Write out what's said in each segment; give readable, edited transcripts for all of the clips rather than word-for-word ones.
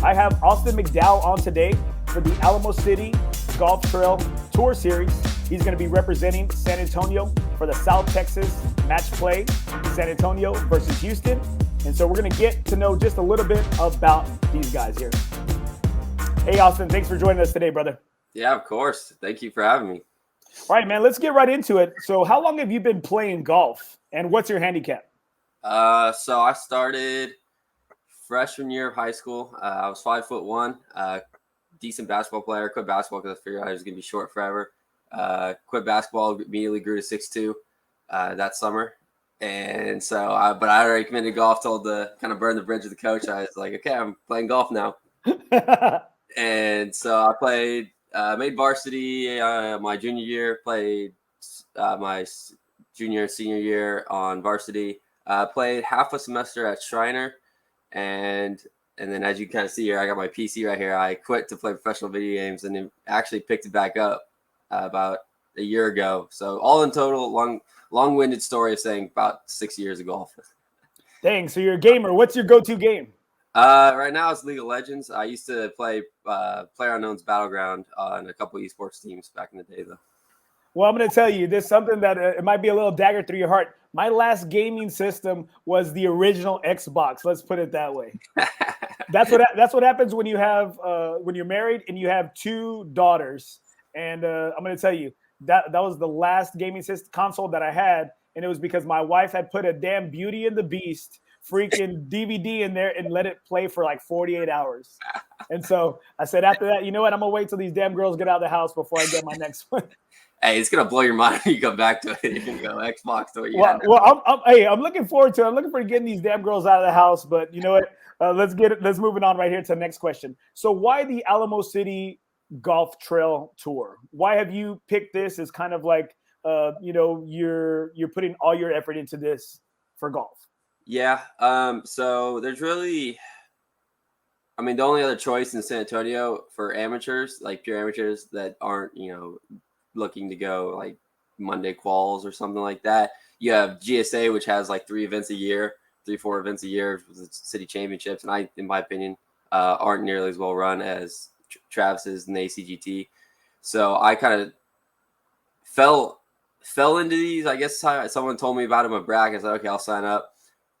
I have Austin McDowell on today for the Alamo City Golf Trail Tour Series. He's going to be representing San Antonio for the South Texas Matchplay, San Antonio versus Houston. And so we're going to get to know just a little bit about these guys here. Hey, Austin, thanks for joining us today, brother. Yeah, of course. Thank you for having me. All right, man, let's get right into it. So how long have you been playing golf, and what's your handicap? So I started freshman year of high school. I was 5'1", decent basketball player. Quit basketball because I figured I was going to be short forever. Quit basketball, immediately grew to 6'2" that summer. And so, but I already committed to golf, told to kind of burn the bridge with the coach. I was like, okay, I'm playing golf now. And so I played, made varsity my junior year, played my junior and senior year on varsity, played half a semester at Shriner. And then as you kind of see here, I got my PC right here. I quit to play professional video games and then actually picked it back up about a year ago. So all in total, long-winded story of saying about 6 years of golf. Dang, so you're a gamer. What's your go-to game? Right now it's League of Legends. I used to play PlayerUnknown's Battleground on a couple of esports teams back in the day, though. Well, I'm going to tell you, there's something that it might be a little dagger through your heart. My last gaming system was the original Xbox. Let's put it that way. That's what happens when you have when you're married and you have two daughters. And I'm going to tell you that was the last gaming system console that I had, and it was because my wife had put a damn Beauty and the Beast freaking DVD in there and let it play for like 48 hours. And so I said, after that, you know what? I'm gonna wait till these damn girls get out of the house before I get my next one. Hey, it's gonna blow your mind when you come back to it. You can go Xbox to it. I'm looking forward to it. I'm looking for getting these damn girls out of the house. But you know what? Let's move it on right here to the next question. So why the Alamo City Golf Trail Tour? Why have you picked this as kind of like you're putting all your effort into this for golf? Yeah. So there's really, the only other choice in San Antonio for amateurs, like pure amateurs that aren't, looking to go like Monday quals or something like that. You have GSA, which has like 4 events a year with the city championships. And in my opinion, aren't nearly as well run as Travis's and the ACGT. So I kind of fell into these. I guess someone told me about them at Brack. I said, okay, I'll sign up.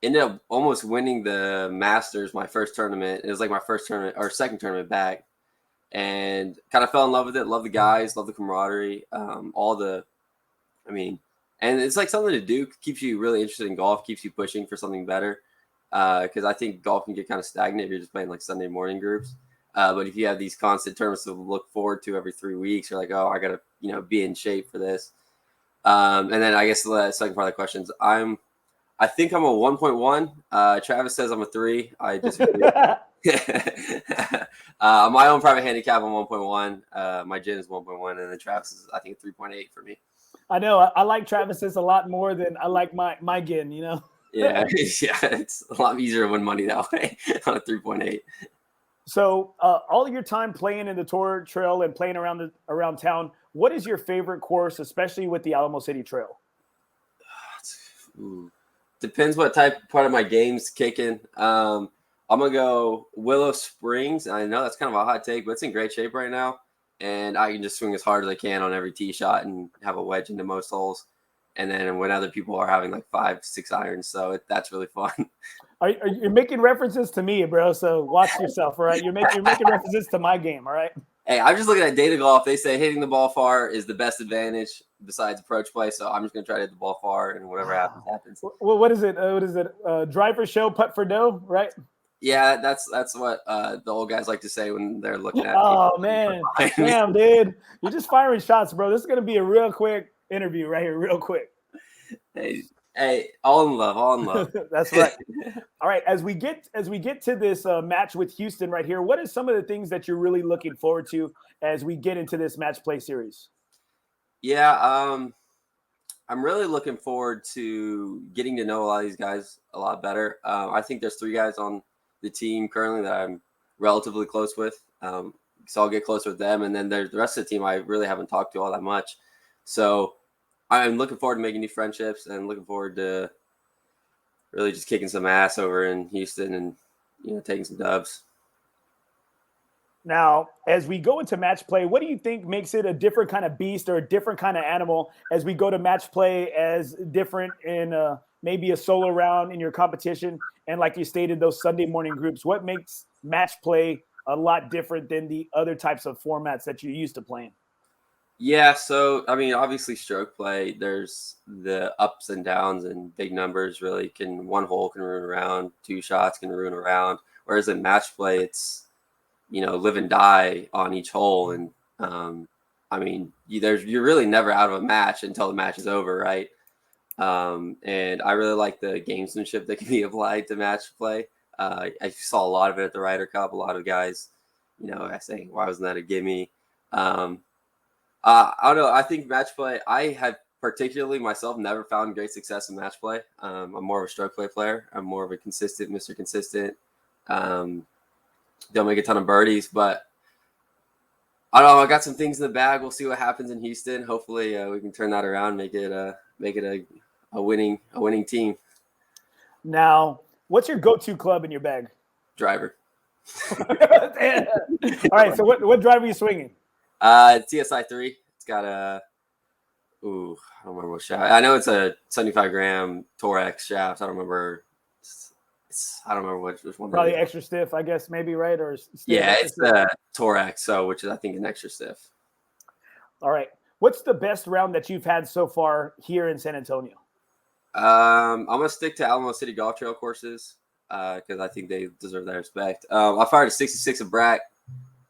Ended up almost winning the Masters, my first tournament. It was like my first tournament or second tournament back, and kind of fell in love with it. Love the guys, love the camaraderie, and it's like something to do. Keeps you really interested in golf, keeps you pushing for something better. Because I think golf can get kind of stagnant if you're just playing like Sunday morning groups. But if you have these constant tournaments to look forward to every 3 weeks, you're like, oh, I gotta be in shape for this. And then I guess the second part of the question is I think I'm a 1.1. Travis says I'm a 3. I disagree. My own private handicap, I'm 1.1. My gin is 1.1, and then Travis is, I think, 3.8 for me. I know. I like Travis's a lot more than I like my gin, Yeah, yeah, it's a lot easier to win money that way on a 3.8. So all of your time playing in the tour trail and playing around town, what is your favorite course, especially with the Alamo City Trail? Depends what part of my game's kicking. I'm going to go Willow Springs. I know that's kind of a hot take, but it's in great shape right now. And I can just swing as hard as I can on every tee shot and have a wedge into most holes. And then when other people are having like 5-6 irons. So that's really fun. You're making references to me, bro. So watch yourself, all right? You're making references to my game, all right? Hey, I'm just looking at data golf. They say hitting the ball far is the best advantage besides approach play. So I'm just going to try to hit the ball far, and whatever happens. Well, what is it? Drive for show, putt for dough, right? Yeah, that's what the old guys like to say when they're looking at. Oh man, damn, dude, you're just firing shots, bro. This is going to be a real quick interview right here, real quick. Hey, all in love. That's right. All right, as we get to this match with Houston right here, what are some of the things that you're really looking forward to as we get into this match play series? Yeah, I'm really looking forward to getting to know a lot of these guys a lot better. I think there's 3 guys on the team currently that I'm relatively close with. So I'll get closer with them, and then there's the rest of the team I really haven't talked to all that much. So I'm looking forward to making new friendships and looking forward to really just kicking some ass over in Houston and taking some dubs. Now, as we go into match play, what do you think makes it a different kind of beast or a different kind of animal as we go to match play as different in maybe a solo round in your competition? And like you stated, those Sunday morning groups, what makes match play a lot different than the other types of formats that you're used to playing? Yeah, so I mean, obviously, stroke play. There's the ups and downs, and big numbers really can one hole can ruin a round, two shots can ruin a round. Whereas in match play, it's live and die on each hole, and I mean, you're really never out of a match until the match is over, right? And I really like the gamesmanship that can be applied to match play. I saw a lot of it at the Ryder Cup. A lot of guys, saying, "Why wasn't that a gimme?" Um, I don't know. I think match play. I have particularly myself never found great success in match play. I'm more of a stroke play player. I'm more of a consistent, Mr. Consistent. Um, don't make a ton of birdies, but I don't know. I got some things in the bag. We'll see what happens in Houston. Hopefully, we can turn that around, make it a winning team. Now, what's your go-to club in your bag? Driver. All right. So what driver are you swinging? TSI 3. It's got I don't remember what shaft. I know it's a 75 gram Torex shaft. I don't remember. I don't remember which one. Probably extra stiff, I guess, maybe, right? Or yeah, it's the Torex, so which is I think an extra stiff. All right. What's the best round that you've had so far here in San Antonio? I'm gonna stick to Alamo City Golf Trail courses because I think they deserve that respect. I fired a 66 at Brack.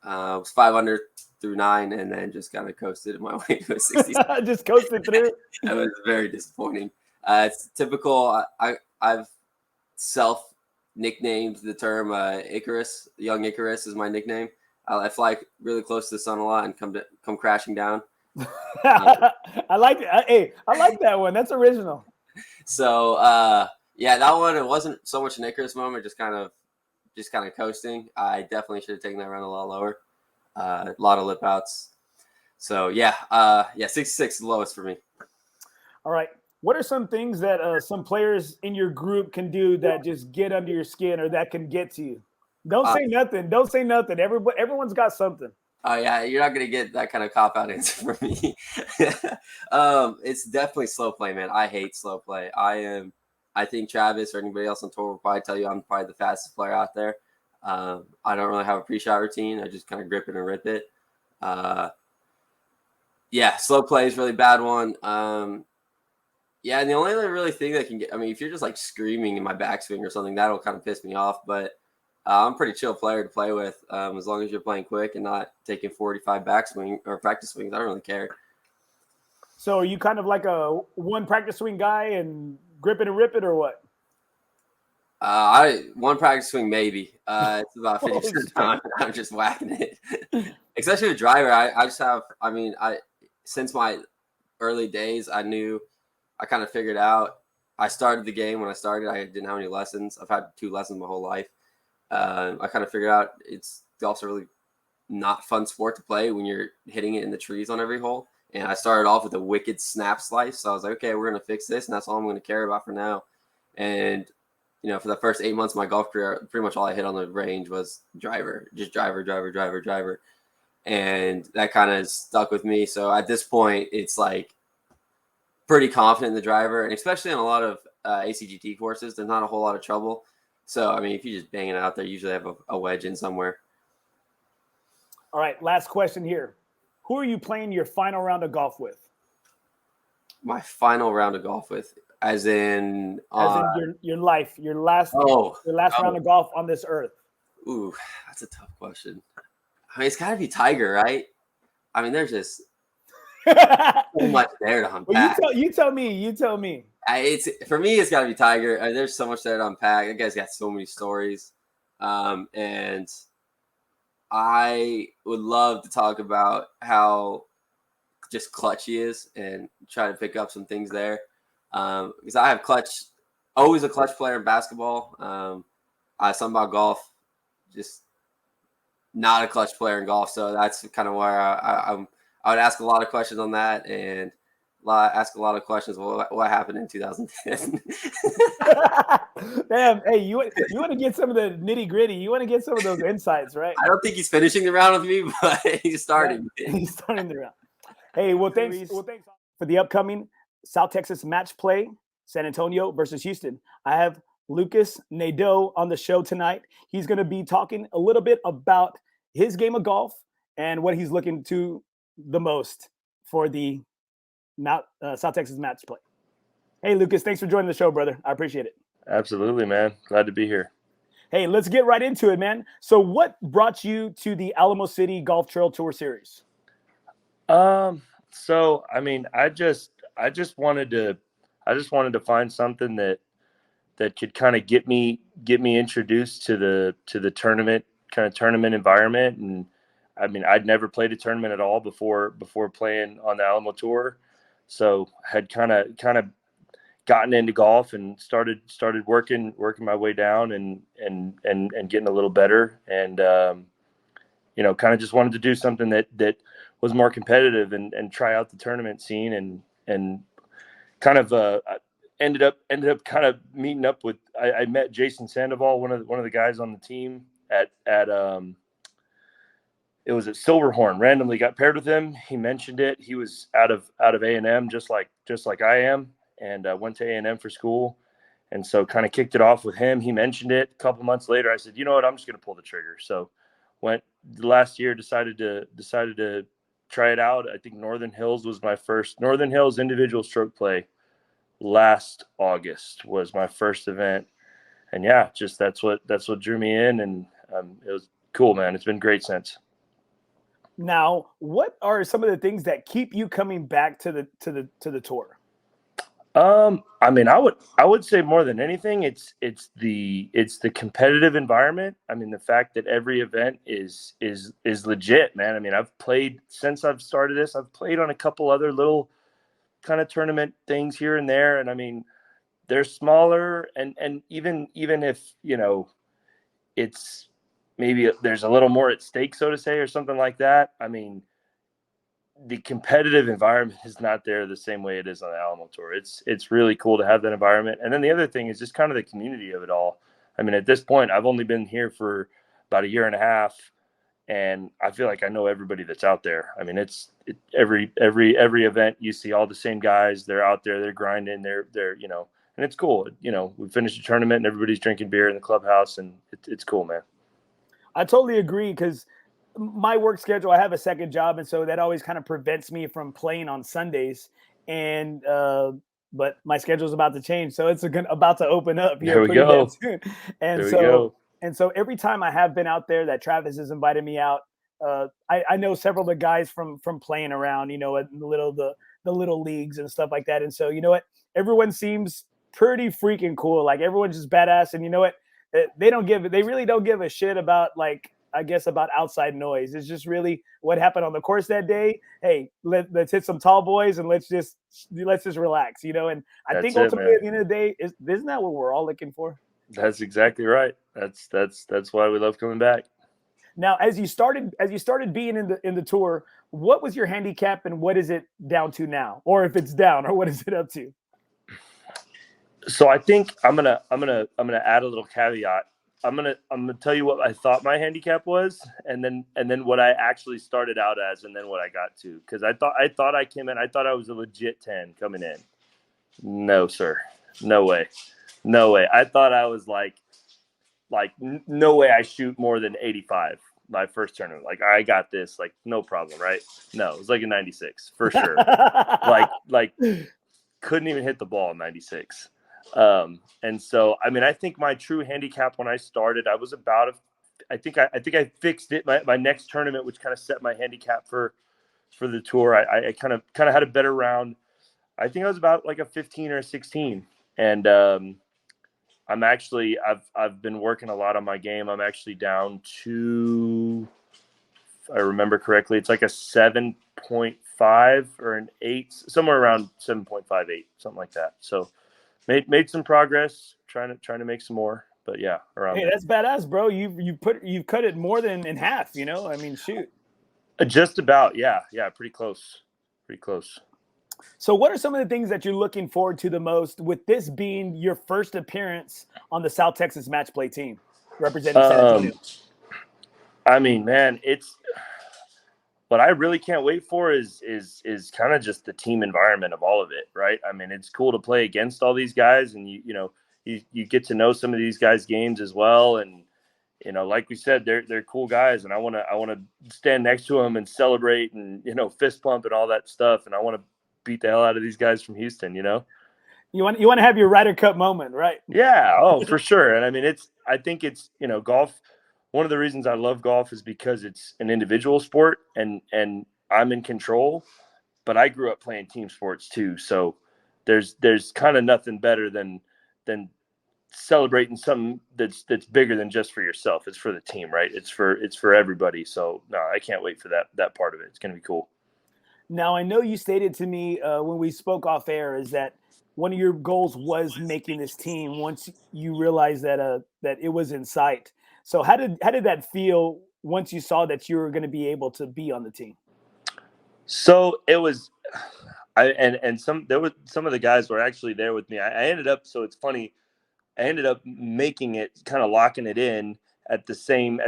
Was 5 under through 9, and then just kind of coasted my way to a 60. Just coasted through. It was very disappointing. It's typical. I've self nicknamed the term Icarus. Young Icarus is my nickname. I fly really close to the sun a lot and come crashing down. I like it. Hey, I like that one. That's original. So yeah, that one, it wasn't so much an Icarus moment, just kind of coasting. I definitely should have taken that round a lot lower. A lot of lip outs. So yeah, 66 is the lowest for me. All right. What are some things that some players in your group can do that just get under your skin or that can get to you? Don't say nothing. Don't say nothing. Everyone's got something. Oh yeah, you're not gonna get that kind of cop-out answer from me. It's definitely slow play, man. I hate slow play. I think Travis or anybody else on tour will probably tell you I'm probably the fastest player out there. I don't really have a pre-shot routine. I just kind of grip it and rip it. Yeah, slow play is really bad one. Yeah, and the only other really thing that can get, I mean, if you're just like screaming in my backswing or something, that'll kind of piss me off. But I'm a pretty chill player to play with. As long as you're playing quick and not taking 45 backswing or practice swings, I don't really care. So are you kind of like a one practice swing guy and grip it and rip it, or what? One practice swing maybe. It's about 50% of the time I'm just whacking it. Especially with driver, I just have. I mean, since my early days, I kind of figured out. I started the game when I started. I didn't have any lessons. I've had 2 lessons my whole life. I kind of figured out golf's a really not fun sport to play when you're hitting it in the trees on every hole. And I started off with a wicked snap slice. So I was like, okay, we're going to fix this. And that's all I'm going to care about for now. And, for the first 8 months of my golf career, pretty much all I hit on the range was driver, just driver. And that kind of stuck with me. So at this point, it's like pretty confident in the driver. And especially on a lot of ACGT courses, there's not a whole lot of trouble. So, I mean, if you just bang it out there, you usually have a wedge in somewhere. All right, last question here. Who are you playing your final round of golf with? My final round of golf with, as in your life, your last round of golf on this earth. Ooh, that's a tough question. I mean, it's got to be Tiger, right? I mean, there's just so much there to unpack. Well, you tell me. For me, it's got to be Tiger. There's so much there to unpack. That guy's got so many stories, and I would love to talk about how just clutch he is and try to pick up some things there. Because I have always a clutch player in basketball. Something about golf, just not a clutch player in golf. So that's kind of where I would ask a lot of questions on that. And ask a lot of questions. What happened in 2010? Damn, hey, you want to get some of the nitty gritty. You want to get some of those insights, right? I don't think he's finishing the round with me, but he's starting. He's starting the round. Hey, well, thanks for the upcoming South Texas Matchplay, San Antonio versus Houston. I have Lucas Nadeau on the show tonight. He's going to be talking a little bit about his game of golf and what he's looking to the most for the South Texas Matchplay. Hey, Lucas, thanks for joining the show, brother. I appreciate it. Absolutely, man. Glad to be here. Hey, let's get right into it, man. So what brought you to the Alamo City Golf Trail Tour Series? So I mean, I just wanted to find something that could kind of get me introduced to the tournament environment. And I mean, I'd never played a tournament at all before playing on the Alamo Tour. So had kind of gotten into golf and started working my way down and getting a little better. And, kind of just wanted to do something that was more competitive and try out the tournament scene and kind of, ended up kind of meeting up with, I met Jason Sandoval, one of the guys on the team at it was at Silverhorn. Randomly got paired with him. He mentioned it. He was out of A&M, just like I am, and went to A&M for school. And so kind of kicked it off with him. He mentioned it. A couple months later, I said, you know what, I'm just going to pull the trigger. So went last year, decided to try it out. I think Northern Hills was my first. Northern Hills individual stroke play last August was my first event. And yeah, just that's what drew me in. And it was cool, man. It's been great since. Now, what are some of the things that keep you coming back to the tour? I mean, I would say more than anything, it's the competitive environment. I mean, the fact that every event is legit, man. I mean, I've played since I've started this. I've played on a couple other little kind of tournament things here and there, and I mean, they're smaller, and even if it's maybe there's a little more at stake, so to say, or something like that. I mean, the competitive environment is not there the same way it is on the Alamo Tour. It's really cool to have that environment. And then the other thing is just kind of the community of it all. I mean, at this point, I've only been here for about a year and a half, and I feel like I know everybody that's out there. I mean, every event you see all the same guys. They're out there, they're grinding, they're and it's cool. We finished the tournament and everybody's drinking beer in the clubhouse, and it's cool, man. I totally agree, because my work schedule, I have a second job, and so that always kind of prevents me from playing on Sundays. And but my schedule is about to change, so it's about to open up here. There we go. Soon. And so every time I have been out there that Travis has invited me out, I know several of the guys from playing around, at the little leagues and stuff like that. And so everyone seems pretty freaking cool. Like, everyone's just badass, and they really don't give a shit about, like, I guess, about outside noise. It's just really what happened on the course that day. Hey, let's hit some tall boys and let's just relax, And I think ultimately at the end of the day, isn't that what we're all looking for? That's exactly right. That's why we love coming back. Now, as you started being in the tour, what was your handicap and what is it down to now? Or if it's down, or what is it up to? So I think I'm gonna add a little caveat. I'm gonna tell you what I thought my handicap was, and then what I actually started out as, and then what I got to. Because I thought I came in. I thought I was a legit 10 coming in. No, sir. No way. I thought I was like no way I shoot more than 85 my first tournament. Like, I got this, like, no problem, right? No, it was like a 96 for sure. like couldn't even hit the ball in 96. And so, I mean, I think my true handicap when I started, I was about I think I fixed it. My next tournament, which kind of set my handicap for the tour, I kind of had a better round. I think I was about like a 15 or a 16. And, I'm actually, I've been working a lot on my game. I'm actually down to, if I remember correctly, it's like a 7.5 or an 8, somewhere around 7.58, something like that. So made some progress, trying to make some more, but yeah, around. Hey, that's badass, bro. You've cut it more than in half. I mean, shoot. Just about, yeah, pretty close. So what are some of the things that you're looking forward to the most, with this being your first appearance on the South Texas Matchplay team representing San Antonio? I mean, man, what I really can't wait for is kind of just the team environment of all of it, right? I mean, it's cool to play against all these guys, and you get to know some of these guys' games as well, and like we said, they're cool guys, and I want to stand next to them and celebrate and fist pump and all that stuff, and I want to beat the hell out of these guys from Houston. You want to have your Ryder Cup moment, right? Yeah, oh, for sure. And I mean, I think it's golf. One of the reasons I love golf is because it's an individual sport, and I'm in control. But I grew up playing team sports too, so there's kind of nothing better than celebrating something that's bigger than just for yourself. It's for the team, right? It's for everybody. So no, I can't wait for that part of it. It's going to be cool. Now, I know you stated to me when we spoke off air is that one of your goals was making this team once you realized that it was in sight. So how did that feel once you saw that you were going to be able to be on the team? So it was, some of the guys were actually there with me. I ended up, so it's funny, I ended up making it, kind of locking it in at the same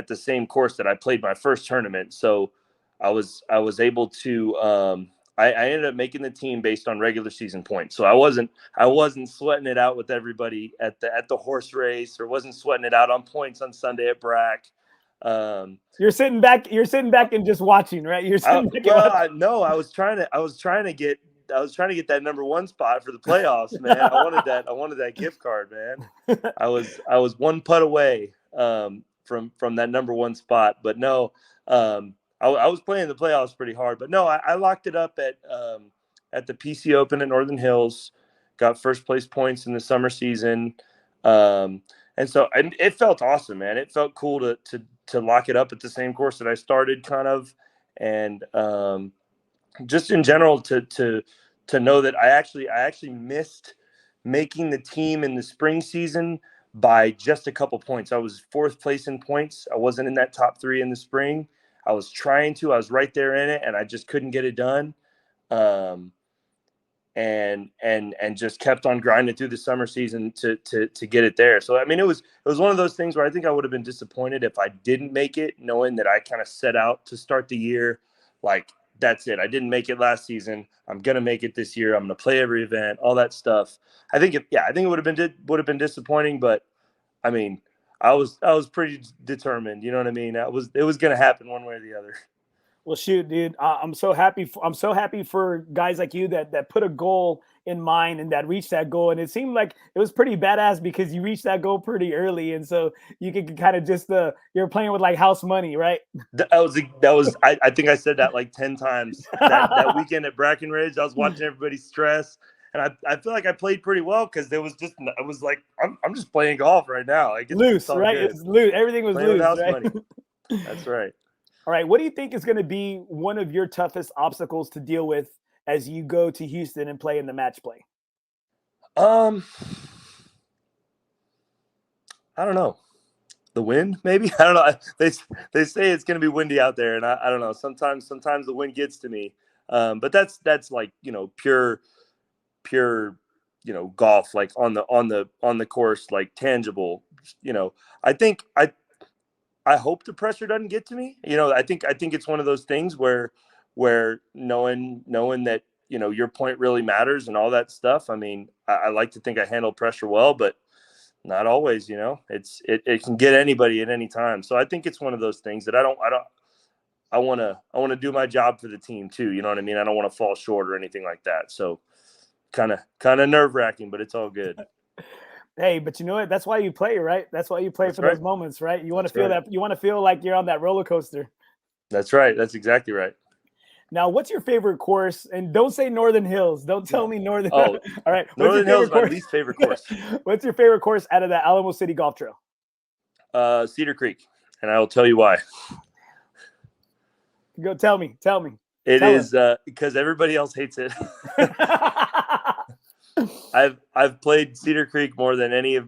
course that I played my first tournament. So I was able to I ended up making the team based on regular season points. So I wasn't sweating it out with everybody at the horse race, or wasn't sweating it out on points on Sunday at Brack. You're sitting back and just watching, right? You're sitting back. No, I was trying to get that number one spot for the playoffs, man. I wanted that gift card, man. I was one putt away from that number one spot, but no, I was playing the playoffs pretty hard, but no, I locked it up at the PC Open at Northern Hills, got first place points in the summer season, and so it felt awesome, man. It felt cool to lock it up at the same course that I started, kind of, and just in general to know that I actually missed making the team in the spring season by just a couple points. I was fourth place in points. I wasn't in that top three in the spring. I was right there in it, and I just couldn't get it done. And just kept on grinding through the summer season to get it there. So, I mean, it was one of those things where I think I would have been disappointed if I didn't make it, knowing that I kind of set out to start the year like, that's it. I didn't make it last season. I'm going to make it this year. I'm going to play every event, all that stuff. I think it would have been disappointing, but I mean, I was pretty determined. You know what I mean? It was going to happen one way or the other. Well, shoot, dude, I'm so happy for guys like you that put a goal in mind and that reached that goal. And it seemed like it was pretty badass because you reached that goal pretty early. And so you could kind of just, you're playing with like house money, right? I think I said that like 10 times that weekend at Brackenridge. I was watching everybody stress. And I feel like I played pretty well because I was like, I'm just playing golf right now. Like, loose, right? Good. It's loose. Everything was playing loose, with house right? money. That's right. All right. What do you think is going to be one of your toughest obstacles to deal with as you go to Houston and play in the match play? I don't know. The wind, maybe? I don't know. They say it's going to be windy out there, and I don't know. Sometimes the wind gets to me. But that's like, pure, golf, like on the course, like tangible. I think I hope the pressure doesn't get to me. I think it's one of those things where knowing that, your point really matters and all that stuff. I mean, I like to think I handle pressure well, but not always, it can get anybody at any time. So I think it's one of those things that I want to do my job for the team too. You know what I mean? I don't want to fall short or anything like that. So kind of nerve wracking, but it's all good. Hey, but you know what? That's why you play, right? That's why you play for those moments, right? You want to feel that. You want to feel like you're on that roller coaster. That's right. That's exactly right. Now, what's your favorite course? And don't say Northern Hills. Don't tell me Northern. Oh, all right. Northern Hills is my least favorite course. What's your favorite course out of the Alamo City Golf Trail? Cedar Creek, and I will tell you why. Go tell me. It is because everybody else hates it. I've played Cedar Creek more than any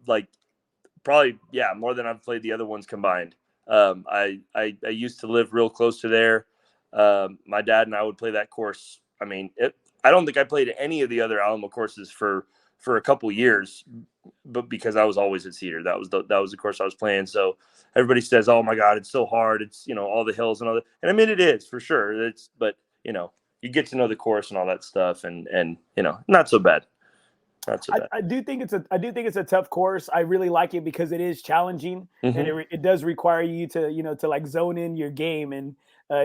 more than I've played the other ones combined. I used to live real close to there. My dad and I would play that course. I mean, I don't think I played any of the other Alamo courses for a couple years, but because I was always at Cedar, that was the course I was playing. So everybody says, "Oh my God, it's so hard. It's, all the hills and all that." And I mean, it is for sure. But you get to know the course and all that stuff, and not so bad. Not so bad. I do think it's a tough course. I really like it because it is challenging, and it does require you to to like zone in your game, and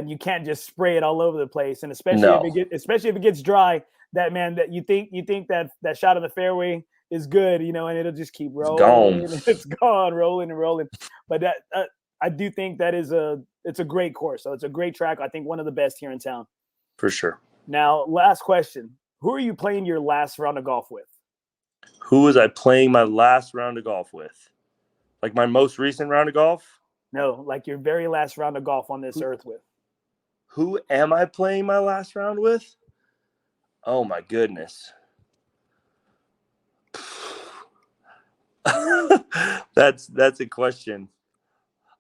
you can't just spray it all over the place. And especially if it gets dry, that you think that shot on the fairway is good, and it'll just keep rolling. It's gone, rolling and rolling. But that I do think it's a great course. So it's a great track. I think one of the best here in town. For sure. Now, last question: who are you playing your last round of golf with? Who was I playing my last round of golf with? Like my most recent round of golf? No, like your very last round of golf on this earth with. Who am I playing my last round with? Oh my goodness. That's a question.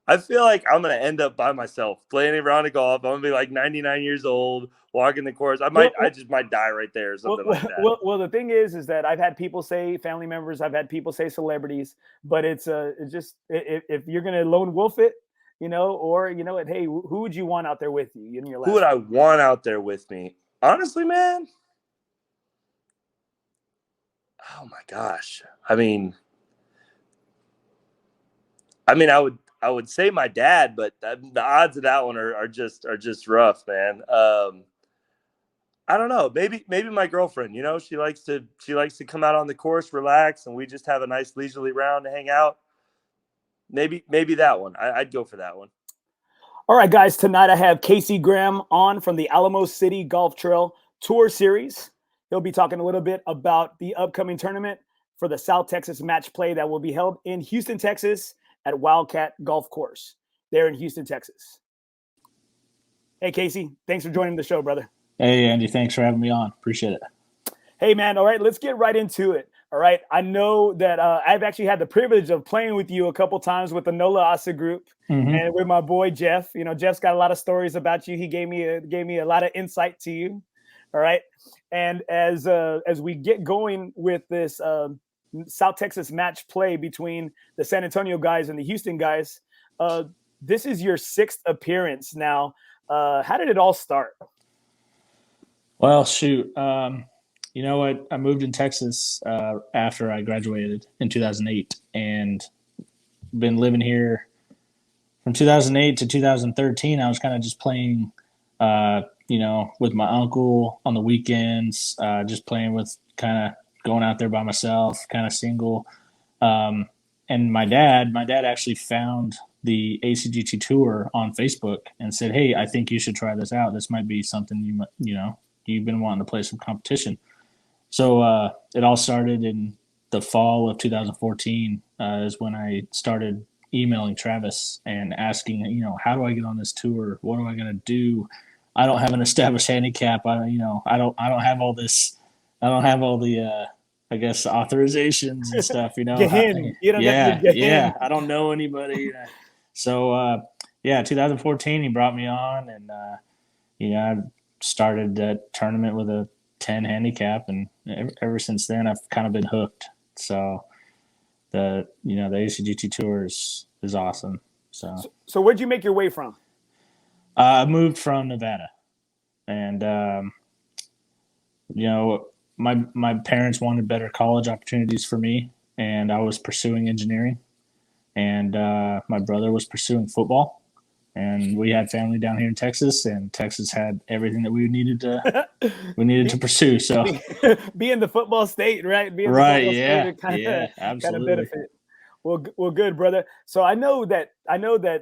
I feel like I'm going to end up by myself playing a round of golf. I'm going to be like 99 years old, walking the course. I just might die right there or something like that. Well, the thing is that I've had people say family members, I've had people say celebrities, but it's just if you're going to lone wolf it, or hey, who would you want out there with you in your last? Who would I want out there with me? Honestly, man. Oh my gosh. I mean, I would say my dad, but the odds of that one are just rough, man. I don't know. Maybe my girlfriend. She likes to come out on the course, relax, and we just have a nice leisurely round to hang out. Maybe that one. I'd go for that one. All right, guys. Tonight I have Casey Graham on from the Alamo City Golf Trail Tour Series. He'll be talking a little bit about the upcoming tournament for the South Texas Matchplay that will be held in Houston, Texas, at Wildcat Golf Course there in Houston, Texas. Hey, Casey, thanks for joining the show, brother. Hey, Andy, thanks for having me on. Appreciate it. Hey, man. All right, let's get right into it. All right. I know that I've actually had the privilege of playing with you a couple times with the NOLA ASA group and with my boy, Jeff. Jeff's got a lot of stories about you. He gave me a lot of insight to you. All right. And as we get going with this South Texas match play between the San Antonio guys and the Houston guys, this is your 6th appearance now. How did it all start? Well, shoot. You know what? I moved in Texas after I graduated in 2008 and been living here from 2008 to 2013. I was kind of just playing, with my uncle on the weekends, just playing with kind of going out there by myself, kind of single. And my dad actually found the ACGT Tour on Facebook and said, "Hey, I think you should try this out. This might be something you've been wanting to play some competition." So it all started in the fall of 2014 is when I started emailing Travis and asking, how do I get on this tour? What am I going to do? I don't have an established handicap. I don't have all this. I don't have all the I guess authorizations and stuff. I don't know anybody. So 2014 he brought me on, and I started that tournament with a 10 handicap, and ever since then I've kind of been hooked. So the ACGT Tour is awesome. So where'd you make your way from? I moved from Nevada, and my parents wanted better college opportunities for me, and I was pursuing engineering, and my brother was pursuing football. And we had family down here in Texas, and Texas had everything that we needed to pursue. So, being the football state, right? Absolutely. Kind of benefit. Well, good, brother. So I know that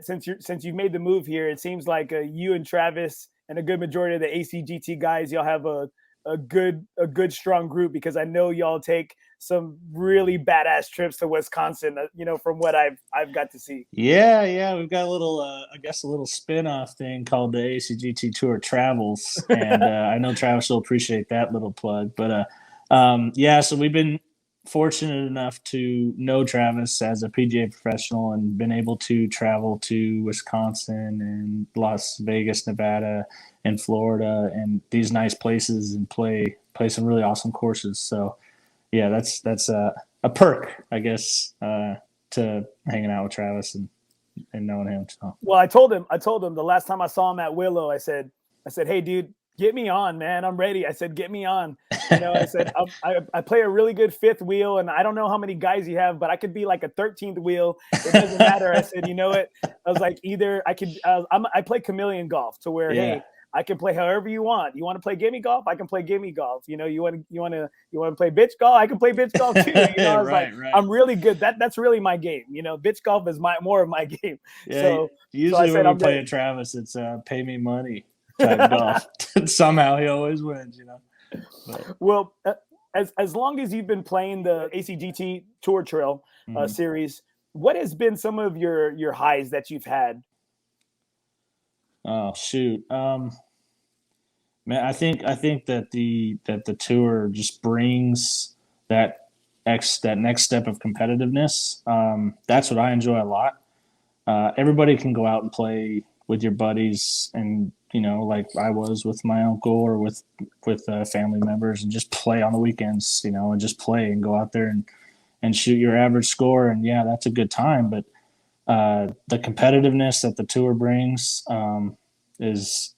since you made the move here, it seems like you and Travis and a good majority of the ACGT guys, y'all have a good strong group, because I know y'all take some really badass trips to Wisconsin, from what I've got to see. Yeah. We've got a little spin-off thing called the ACGT Tour Travels. And I know Travis will appreciate that little plug. But so we've been fortunate enough to know Travis as a PGA professional and been able to travel to Wisconsin and Las Vegas, Nevada, and Florida, and these nice places, and play play some really awesome courses. So yeah, that's a perk, I guess, to hanging out with Travis and knowing him. So. Well, I told him the last time I saw him at Willow, I said, hey, dude, get me on, man. I'm ready. I said, get me on. I said, I play a really good fifth wheel, and I don't know how many guys you have, but I could be like a 13th wheel. It doesn't matter. I said, you know what? I was like, either I could, I play chameleon golf to where, hey, I can play however you want. You want to play gimme golf? I can play gimme golf. You want to play bitch golf? I can play bitch golf too. I was right. I'm really good. That's really my game. Bitch golf is more of my game. Yeah, so usually when we play at Travis, it's pay me money type golf. Somehow he always wins. But. Well, as long as you've been playing the ACGT Tour Trail series, what has been some of your highs that you've had? Oh shoot. Man, I think that the tour just brings that next step of competitiveness. That's what I enjoy a lot. Everybody can go out and play with your buddies, and like I was with my uncle or with family members, and just play on the weekends, and just play and go out there and shoot your average score, and yeah, that's a good time. But the competitiveness that the tour brings is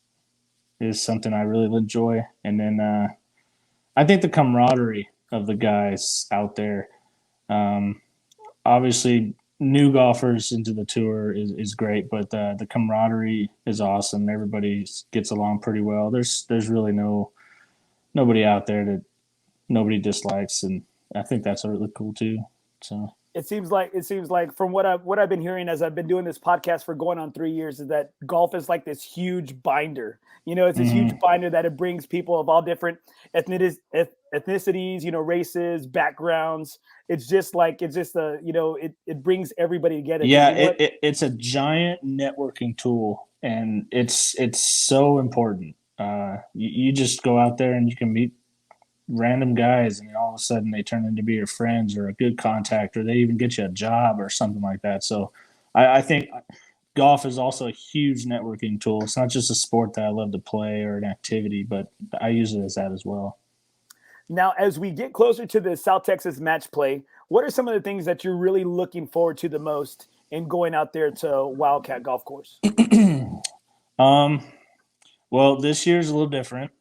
something I really enjoy. And then I think the camaraderie of the guys out there, obviously new golfers into the tour is great, but the camaraderie is awesome. Everybody gets along pretty well. There's really nobody out there that nobody dislikes, and I think that's really cool too. So it seems like from what I've been hearing as I've been doing this podcast for going on 3 years, is that golf is like this huge binder. It's this huge binder that it brings people of all different ethnicities, races, backgrounds. It brings everybody together. Yeah, it's a giant networking tool, and it's so important. You just go out there and you can meet random guys, and all of a sudden they turn into be your friends or a good contact, or they even get you a job or something like that. So I think golf is also a huge networking tool. It's not just a sport that I love to play or an activity, but I use it as that as well. Now, as we get closer to the South Texas Matchplay, what are some of the things that you're really looking forward to the most in going out there to Wildcat Golf Course? Well, this year's a little different.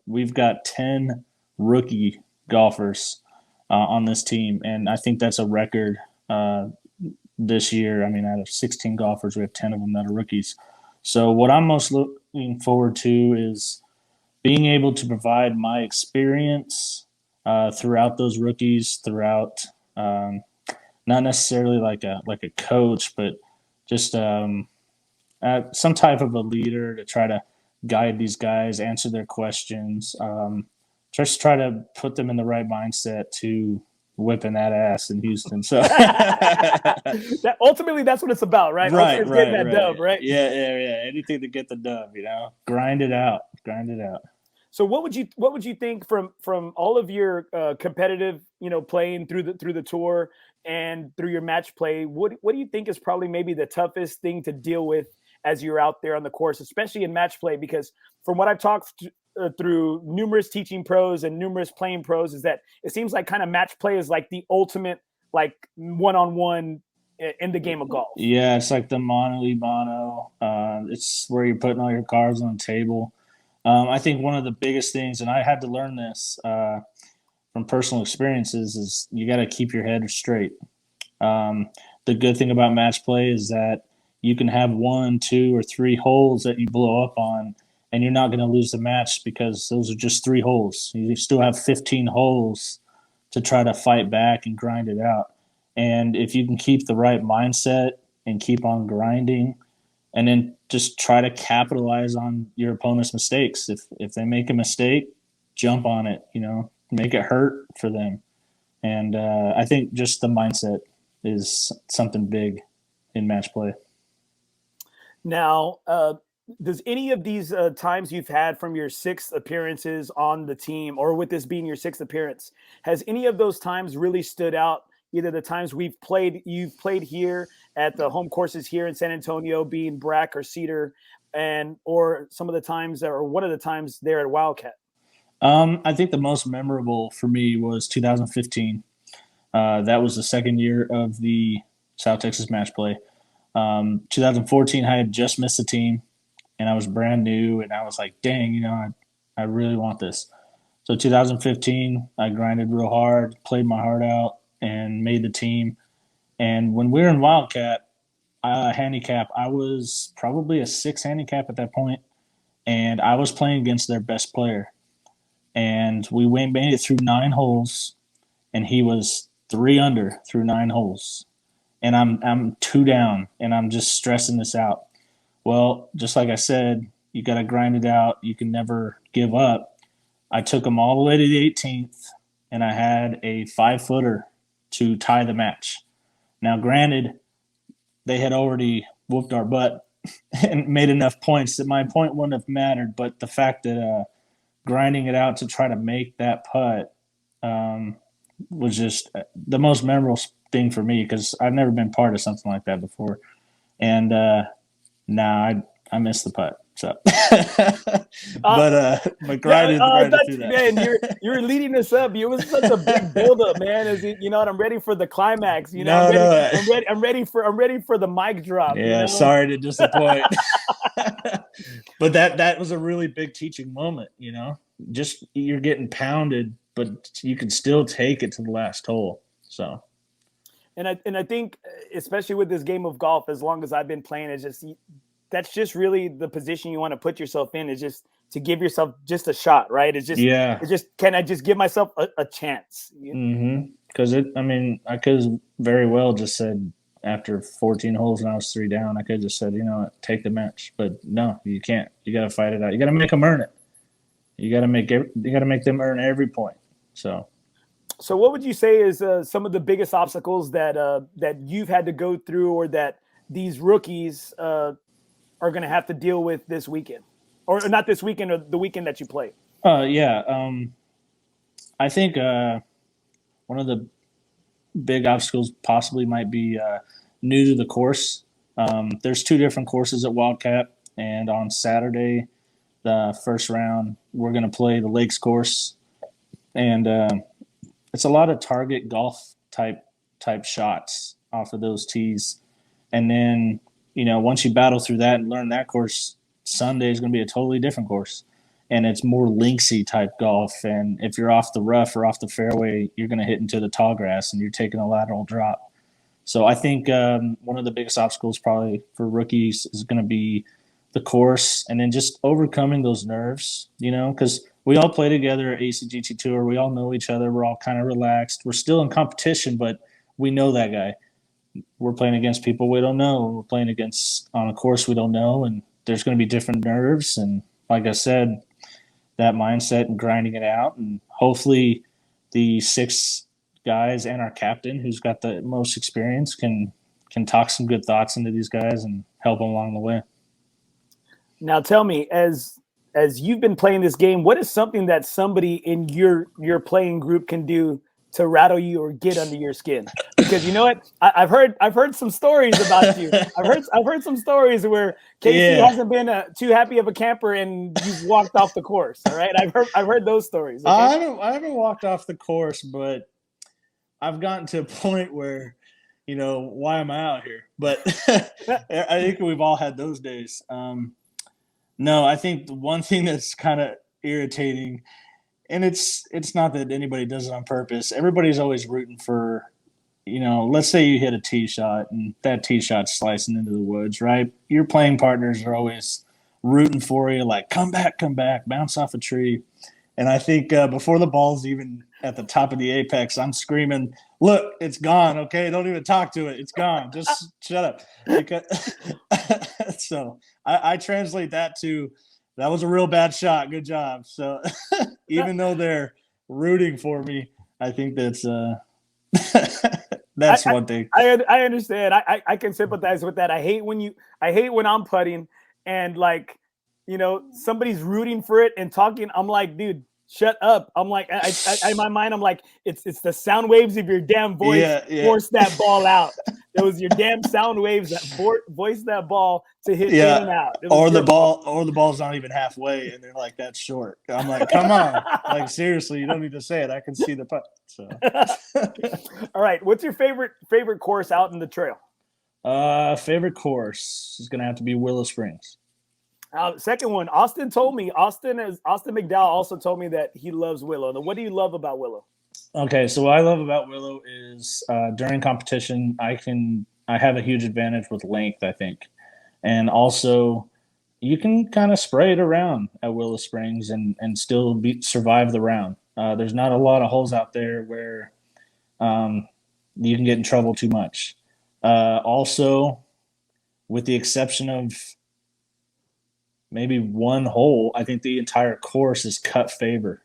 We've got 10 rookie golfers on this team, and I think that's a record this year. I mean, out of 16 golfers, we have 10 of them that are rookies. So what I'm most looking forward to is being able to provide my experience throughout those rookies, throughout not necessarily like a coach, but just some type of a leader to try to guide these guys, answer their questions, just try to put them in the right mindset to whipping that ass in Houston. So ultimately that's what it's about, right? Right. Getting that dub, right? Yeah. Anything to get the dub, grind it out. So what would you think from all of your competitive, playing through the tour and through your match play? What do you think is probably maybe the toughest thing to deal with as you're out there on the course, especially in match play? Because from what I've talked through numerous teaching pros and numerous playing pros, is that it seems like kind of match play is like the ultimate, like one-on-one in the game of golf. Yeah, it's like the mano y mano. It's where you're putting all your cards on the table. I think one of the biggest things, and I had to learn this from personal experiences, is you got to keep your head straight. The good thing about match play is that you can have 1, 2, or 3 holes that you blow up on, and you're not going to lose the match because those are just 3 holes. You still have 15 holes to try to fight back and grind it out. And if you can keep the right mindset and keep on grinding, and then just try to capitalize on your opponent's mistakes. If they make a mistake, jump on it, make it hurt for them. And I think just the mindset is something big in match play. Now, does any of these times you've had from your 6th appearances on the team, or with this being your 6th appearance, has any of those times really stood out? Either the times you've played here at the home courses here in San Antonio, being Brack or Cedar, or some of the times, or one of the times there at Wildcat? I think the most memorable for me was 2015. That was the second year of the South Texas Matchplay. 2014, I had just missed the team, and I was brand new, and I was like, dang, I really want this. So 2015, I grinded real hard, played my heart out, and made the team. And when we were in Wildcat handicap, I was probably a 6 handicap at that point, and I was playing against their best player. And we made it through 9 holes, and he was 3 under through 9 holes. And I'm 2 down, and I'm just stressing this out. Well, just like I said, you got to grind it out. You can never give up. I took him all the way to the 18th, and I had a 5-footer to tie the match. Now, granted, they had already whooped our butt and made enough points that my point wouldn't have mattered. But the fact that grinding it out to try to make that putt was just the most memorable thing for me, because I've never been part of something like that before. And I missed the putt. So, but grinded through that. Man, you're leading us up. It was such a big buildup, man. And I'm ready for the climax. I'm ready for the mic drop. Yeah, sorry to disappoint. But that was a really big teaching moment. Just you're getting pounded, but you can still take it to the last hole. So. And I think, especially with this game of golf, as long as I've been playing, that's just really the position you want to put yourself in, is just to give yourself just a shot, right? Can I just give myself a chance? Because I could have very well just said after 14 holes and I was 3 down, I could have just said, take the match. But no, you can't. You got to fight it out. You got to make them earn it. You got to make them earn every point. So what would you say is some of the biggest obstacles that you've had to go through, or that these rookies are going to have to deal with this weekend, or not this weekend, or the weekend that you play? I think one of the big obstacles possibly might be new to the course. There's 2 different courses at Wildcat, and on Saturday, the first round, we're going to play the Lakes course, and it's a lot of target golf type shots off of those tees. And then, once you battle through that and learn that course, Sunday is going to be a totally different course. And it's more linksy type golf. And if you're off the rough or off the fairway, you're going to hit into the tall grass and you're taking a lateral drop. So I think one of the biggest obstacles probably for rookies is going to be the course, and then just overcoming those nerves, because we all play together at ACGT Tour. We all know each other. We're all kind of relaxed. We're still in competition, but we know that guy. We're playing against people we don't know. We're playing against on a course we don't know, and there's going to be different nerves. And like I said, that mindset and grinding it out, and hopefully the 6 guys and our captain, who's got the most experience, can talk some good thoughts into these guys and help them along the way. Now tell me, as you've been playing this game, what is something that somebody in your playing group can do to rattle you or get under your skin? Because you know what, I've heard some stories about you. I've heard some stories where Casey hasn't been too happy of a camper and you've walked off the course. All right, I've heard those stories. Okay? I haven't walked off the course, but I've gotten to a point where, why am I out here? But I think we've all had those days. No, I think the one thing that's kind of irritating, and it's not that anybody does it on purpose. Everybody's always rooting for, let's say you hit a tee shot and that tee shot's slicing into the woods, right? Your playing partners are always rooting for you, like, come back, bounce off a tree. And I think before the ball's even at the top of the apex, I'm screaming, look, it's gone, okay? Don't even talk to it. It's gone. Just shut up. Because so I translate that to, that was a real bad shot. Good job. So even though they're rooting for me, I think that's one thing. I understand. I can sympathize with that. I hate when I'm putting and somebody's rooting for it and talking. I'm like, dude, Shut up. I'm like, I in my mind, I'm like, it's the sound waves of your damn voice force that ball out. It was your damn sound waves that voice that ball to hit in and out. Or the ball's not even halfway, and they're like, that's short. I'm like, come on. Like, seriously, you don't need to say it. I can see the putt. So. All right. What's your favorite course out in the trail? Favorite course is going to have to be Willow Springs. Second one, Austin McDowell also told me that he loves Willow. Now, what do you love about Willow? Okay, so what I love about Willow is during competition, I have a huge advantage with length, I think, and also you can kind of spray it around at Willow Springs and still survive the round. There's not a lot of holes out there where you can get in trouble too much. Also, with the exception of maybe one hole, I think the entire course is cut favorable.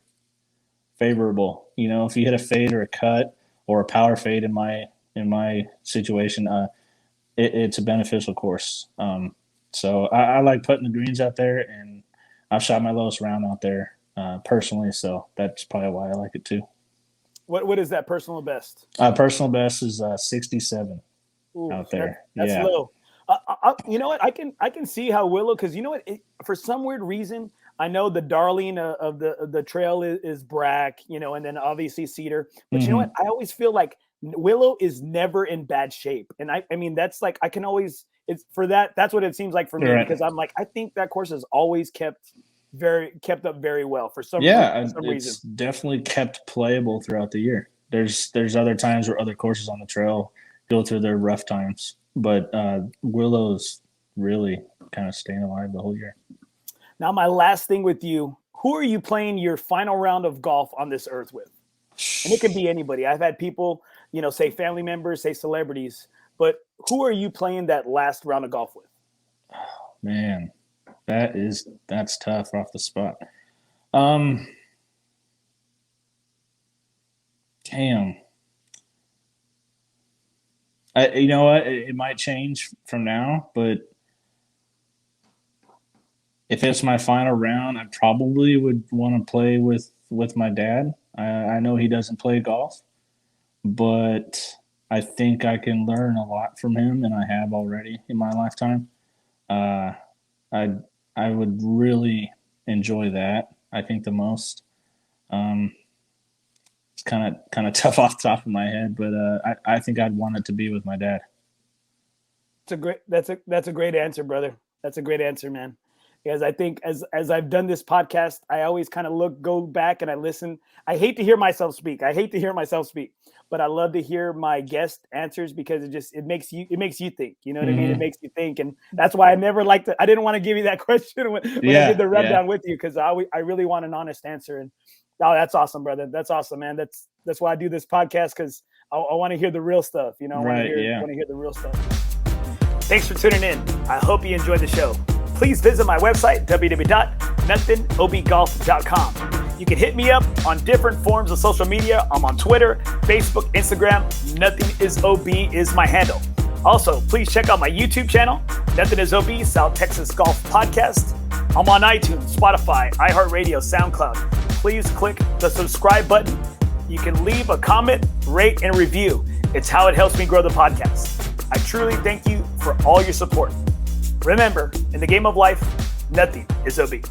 You know, if you hit a fade or a cut or a power fade in my situation, it's a beneficial course. So I like putting the greens out there, and I've shot my lowest round out there personally, so that's probably why I like it too. What is that personal best? Personal best is 67 out there. That's low. You know what? I can see how Willow, because you know what? For some weird reason, I know the darling of the trail is Brack, you know, and then obviously Cedar. But you know what? I always feel like Willow is never in bad shape, and I mean that's like I can always that's what it seems like for me, because I'm like I think that course has always kept up very well for some reason. It's definitely kept playable throughout the year. There's other times where other courses on the trail go through their rough times. But Willow's really kind of staying alive the whole year. Now, my last thing with you, who are you playing your final round of golf on this earth with? And it could be anybody. I've had people, you know, say family members, say celebrities, but who are you playing that last round of golf with? Oh, man, that's tough off the spot. Damn. You know what? It might change from now, but if it's my final round, I probably would want to play with my dad. I know he doesn't play golf, but I think I can learn a lot from him, and I have already in my lifetime. I would really enjoy that, I think, the most. It's kind of tough off the top of my head, but I think I'd want it to be with my dad. That's a great answer, brother. That's a great answer, man. Because I think as I've done this podcast, I always kind of go back and I listen. I hate to hear myself speak, but I love to hear my guest answers because it makes you think. You know what I mean? It makes you think, and that's why I didn't want to give you that question when I did the rundown with you, because I really want an honest answer. And oh, that's awesome, brother. That's awesome, man. That's why I do this podcast, because I want to hear the real stuff. You know, I want to hear the real stuff. Thanks for tuning in. I hope you enjoyed the show. Please visit my website, www.NothingisOB.com. You can hit me up on different forms of social media. I'm on Twitter, Facebook, Instagram. NothingisOB is my handle. Also, please check out my YouTube channel, NothingisOB, South Texas Golf Podcast. I'm on iTunes, Spotify, iHeartRadio, SoundCloud. Please click the subscribe button. You can leave a comment, rate, and review. It's how it helps me grow the podcast. I truly thank you for all your support. Remember, in the game of life, nothing is OB.